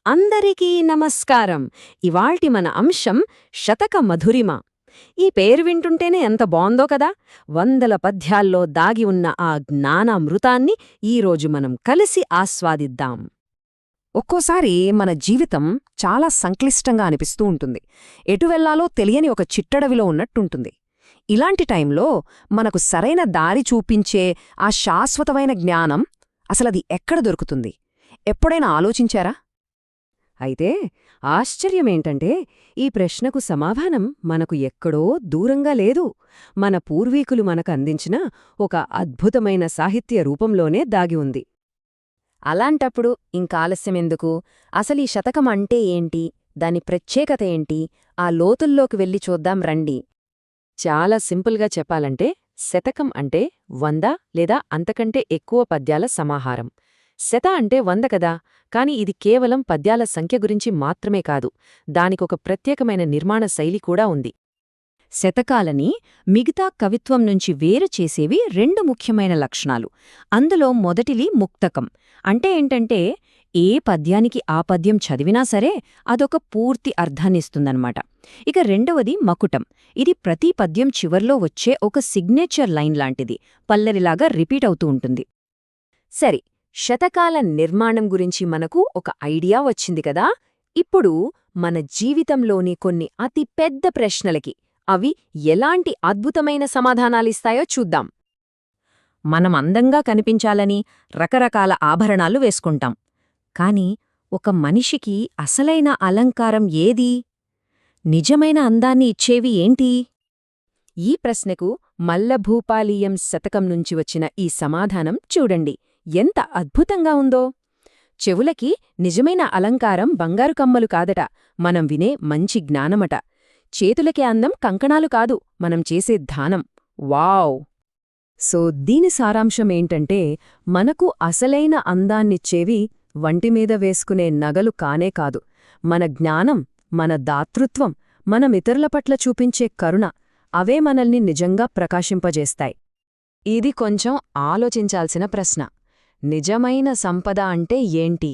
అందరికీ నమస్కారం. ఇవాల్టి మన అంశం శతక మధురిమ. ఈ పేరు వింటుంటేనే ఎంత బావుందో కదా. వందల పద్యాల్లో దాగి ఉన్న ఆ జ్ఞానామృతాన్ని ఈరోజు మనం కలిసి ఆస్వాదిద్దాం. ఒక్కోసారి మన జీవితం చాలా సంక్లిష్టంగా అనిపిస్తూ ఉంటుంది. ఎటు వెళ్లాలో తెలియని ఒక చిట్టడవిలో ఉన్నట్టుంటుంది. ఇలాంటి టైంలో మనకు సరైన దారి చూపించే ఆ శాశ్వతమైన జ్ఞానం అసలది ఎక్కడ దొరుకుతుంది? ఎప్పుడైనా ఆలోచించారా? అయితే ఆశ్చర్యమేంటంటే ఈ ప్రశ్నకు సమాధానం మనకు ఎక్కడో దూరంగా లేదు. మన పూర్వీకులు మనకందించిన ఒక అద్భుతమైన సాహిత్య రూపంలోనే దాగి ఉంది. అలాంటప్పుడు ఇంకాలస్యమెందుకు? అసలీ శతకమంటే ఏంటి? దాని ప్రత్యేకత ఏంటి? ఆ లోతుల్లోకి వెళ్ళి చూద్దాం రండి. చాలా సింపుల్గా చెప్పాలంటే శతకం అంటే 100 లేదా అంతకంటే ఎక్కువ పద్యాల సమాహారం. శత అంటే 100 కదా, కాని ఇది కేవలం పద్యాల సంఖ్య గురించి మాత్రమే కాదు, దానికొక ప్రత్యేకమైన నిర్మాణ శైలి కూడా ఉంది. శతకాలని మిగతా కవిత్వం నుంచి వేరు చేసేవి రెండు ముఖ్యమైన లక్షణాలు. అందులో మొదటిది ముక్తకం. అంటే ఏంటంటే ఏ పద్యానికి ఆ పద్యం చదివినా సరే అదొక పూర్తి అర్థాన్నిస్తుందన్నమాట. ఇక రెండవది మకుటం. ఇది ప్రతి పద్యం చివర్లో వచ్చే ఒక సిగ్నేచర్ లైన్ లాంటిది, పల్లెరిలాగా రిపీట్ అవుతూ ఉంటుంది. సరే, శతకాల నిర్మాణం గురించి మనకు ఒక ఐడియా వచ్చింది కదా. ఇప్పుడు మన జీవితంలోని కొన్ని అతి పెద్ద ప్రశ్నలకి అవి ఎలాంటి అద్భుతమైన సమాధానాలిస్తాయో చూద్దాం. మనం అందంగా కనిపించాలని రకరకాల ఆభరణాలు వేసుకుంటాం. కాని ఒక మనిషికి అసలైన అలంకారం ఏది? నిజమైన అందాన్ని ఇచ్చేవి ఏంటి? ఈ ప్రశ్నకు మల్లభూపాలీయం శతకం నుంచి వచ్చిన ఈ సమాధానం చూడండి, ఎంత అద్భుతంగా ఉందో. చెవులకి నిజమైన అలంకారం బంగారు కమ్మలు కాదట, మనం వినే మంచి జ్ఞానమట. చేతులకే అందం కంకణాలు కాదు, మనం చేసే దానం. వావ్! సో దీని సారాంశమేంటంటే మనకు అసలైన అందాన్నిచ్చేవి వంటిమీద వేసుకునే నగలు కానే కాదు, మన జ్ఞానం, మన దాతృత్వం, మనమితరుల పట్ల చూపించే కరుణ, అవే మనల్ని నిజంగా ప్రకాశింపజేస్తాయి. ఇది కొంచెం ఆలోచించాల్సిన ప్రశ్న. నిజమైన సంపద అంటే ఏంటి?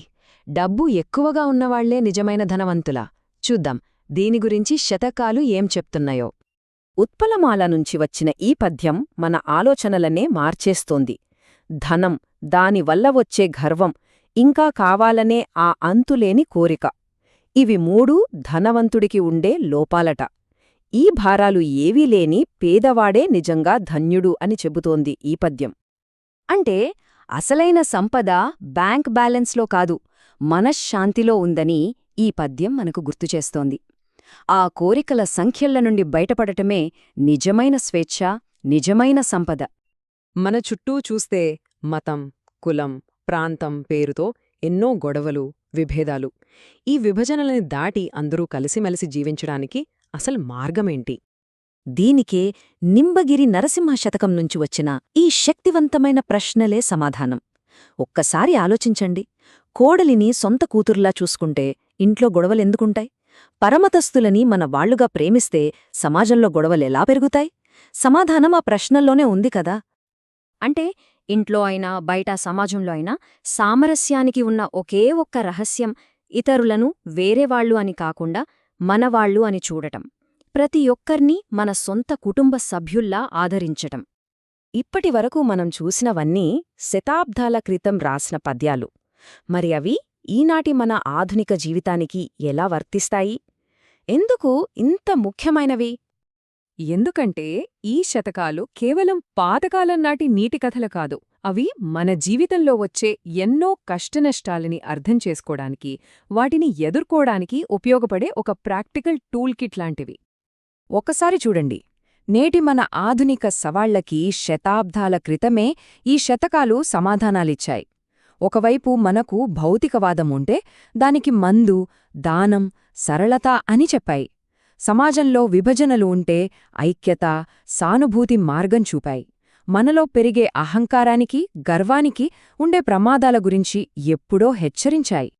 డబ్బు ఎక్కువగా ఉన్నవాళ్లే నిజమైన ధనవంతులా? చూద్దాం దీని గురించి శతకాలు ఏం చెప్తున్నాయో. ఉత్పలమాల నుంచి వచ్చిన ఈ పద్యం మన ఆలోచనలనే మార్చేస్తోంది. ధనం, దానివల్ల వచ్చే గర్వం, ఇంకా కావాలనే ఆ అంతులేని కోరిక, ఇవి మూడూ ధనవంతుడికి ఉండే లోపాలట. ఈ భారాలు ఏవీ లేని పేదవాడే నిజంగా ధన్యుడు అని చెబుతోంది ఈ పద్యం. అంటే అసలైన సంపద బ్యాంక్ బ్యాలెన్స్లో కాదు, మనశ్శాంతిలో ఉందని ఈ పద్యం మనకు గుర్తుచేస్తోంది. ఆ కోరికల సంఖ్యల నుండి బయటపడటమే నిజమైన స్వేచ్ఛ, నిజమైన సంపద. మన చుట్టూ చూస్తే మతం, కులం, ప్రాంతం పేరుతో ఎన్నో గొడవలు, విభేదాలు. ఈ విభజనలని దాటి అందరూ కలిసిమెలిసి జీవించడానికి అసలు మార్గమేంటి? దీనికే నింబగిరి నరసింహ శతకం నుంచి వచ్చిన ఈ శక్తివంతమైన ప్రశ్నలే సమాధానం. ఒక్కసారి ఆలోచించండి, కోడలిని సొంత కూతురులా చూసుకుంటే ఇంట్లో గొడవలెందుకుంటాయి? పరమతస్థులని మన వాళ్లుగా ప్రేమిస్తే సమాజంలో గొడవలెలా పెరుగుతాయి? సమాధానం ఆ ప్రశ్నల్లోనే ఉంది కదా. అంటే ఇంట్లో అయినా బయట సమాజంలో అయినా సామరస్యానికి ఉన్న ఒకే ఒక్క రహస్యం ఇతరులను వేరేవాళ్లు అని కాకుండా మనవాళ్లు అని చూడటం, ప్రతి ఒక్కర్నీ మన సొంత కుటుంబ సభ్యుల్లా ఆదరించటం. ఇప్పటివరకు మనం చూసినవన్నీ శతాబ్దాల క్రితం రాసిన పద్యాలు. మరి అవి ఈనాటి మన ఆధునిక జీవితానికి ఎలా వర్తిస్తాయి? ఎందుకు ఇంత ముఖ్యమైనవి? ఎందుకంటే ఈ శతకాలు కేవలం పాతకాలం నాటి నీటి కథలు కాదు, అవి మన జీవితంలో వచ్చే ఎన్నో కష్టనష్టాలని అర్థం చేసుకోవడానికి, వాటిని ఎదుర్కోవడానికి ఉపయోగపడే ఒక ప్రాక్టికల్ టూల్ కిట్ లాంటివి. ఒకసారి చూడండి, నేటి మన ఆధునిక సవాళ్లకి శతాబ్దాల క్రితమే ఈ శతకాలు సమాధానాలిచ్చాయి. ఒకవైపు మనకు భౌతికవాదం ఉంటే దానికి మందు, దానం, సరళత అని చెప్పాయి. సమాజంలో విభజనలు ఉంటే ఐక్యత, సానుభూతి మార్గం చూపాయి. మనలో పెరిగే అహంకారానికి, గర్వానికి ఉండే ప్రమాదాల గురించి ఎప్పుడో హెచ్చరించాయి.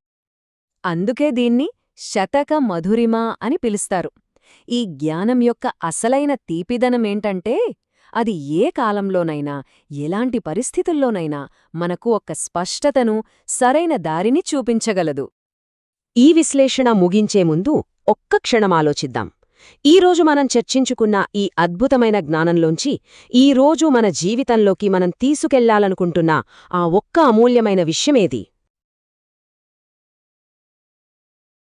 అందుకే దీన్ని శతక మధురిమ అని పిలుస్తారు. ఈ జ్ఞానం యొక్క అసలైన తీపిదనమేంటంటే అది ఏ కాలంలోనైనా, ఎలాంటి పరిస్థితుల్లోనైనా మనకు ఒక స్పష్టతను, సరైన దారిని చూపించగలదు. ఈ విశ్లేషణ ముగించే ముందు ఒక్క క్షణం ఆలోచిద్దాం. ఈరోజు మనం చర్చించుకున్న ఈ అద్భుతమైన జ్ఞానంలోంచి ఈరోజు మన జీవితంలోకి మనం తీసుకెళ్లాలనుకుంటున్న ఆ ఒక్క అమూల్యమైన విషయమేది?